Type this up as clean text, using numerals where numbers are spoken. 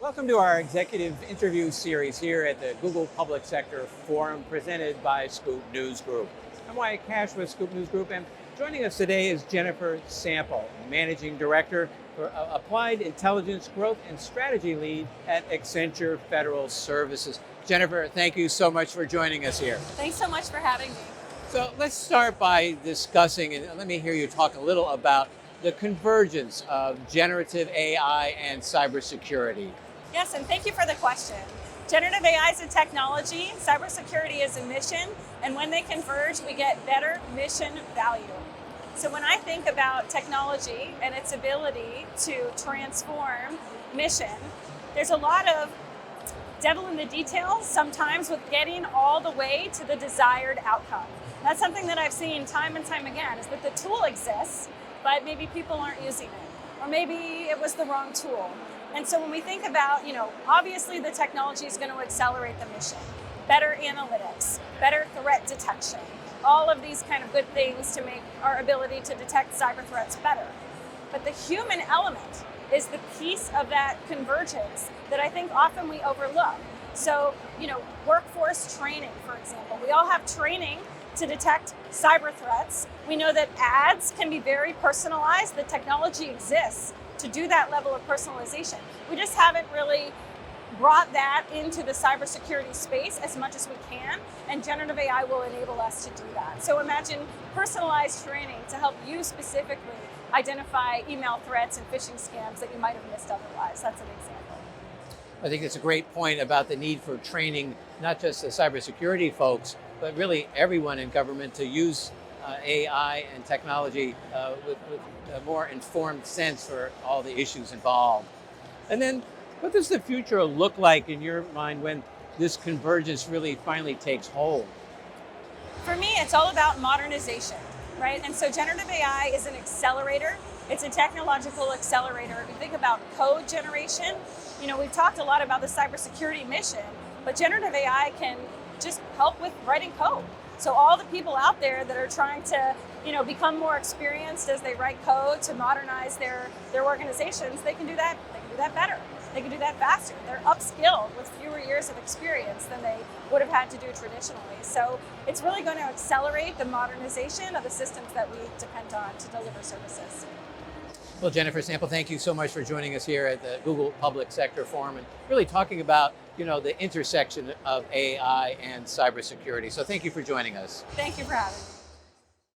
Welcome to our executive interview series here at the Google Public Sector Forum presented by Scoop News Group. I'm Wyatt Cash with Scoop News Group, and joining us today is Jennifer Sample, Managing Director for Applied Intelligence Growth and Strategy Lead at Accenture Federal Services. Jennifer, thank you so much for joining us here. Thanks so much for having me. So let's start by discussing, and let me hear you talk a little about the convergence of generative AI and cybersecurity. Yes, and thank you for the question. Generative AI is a technology, cybersecurity is a mission, and when they converge, we get better mission value. So when I think about technology and its ability to transform mission, there's a lot of devil in the details sometimes with getting all the way to the desired outcome. That's something that I've seen time and time again, is that the tool exists, but maybe people aren't using it, or maybe it was the wrong tool. And so when we think about, obviously the technology is going to accelerate the mission, better analytics, better threat detection, all of these kind of good things to make our ability to detect cyber threats better. But the human element is the piece of that convergence that I think often we overlook. So, workforce training, for example, we all have training to detect cyber threats. We know that ads can be very personalized. The technology exists to do that level of personalization. We just haven't really brought that into the cybersecurity space as much as we can, and generative AI will enable us to do that. So imagine personalized training to help you specifically identify email threats and phishing scams that you might have missed otherwise. That's an example. I think it's a great point about the need for training, not just the cybersecurity folks, but really everyone in government to use AI and technology with a more informed sense for all the issues involved. And then, what does the future look like in your mind when this convergence really finally takes hold? For me, it's all about modernization, right? And so generative AI is an accelerator. It's a technological accelerator. If you think about code generation, we've talked a lot about the cybersecurity mission, but generative AI can just help with writing code. So all the people out there that are trying to, become more experienced as they write code to modernize their organizations, they can do that. They can do that better. They can do that faster. They're upskilled with fewer years of experience than they would have had to do traditionally. So it's really going to accelerate the modernization of the systems that we depend on to deliver services. Well, Jennifer Sample, thank you so much for joining us here at the Google Public Sector Forum and really talking about, the intersection of AI and cybersecurity. So thank you for joining us. Thank you for having me.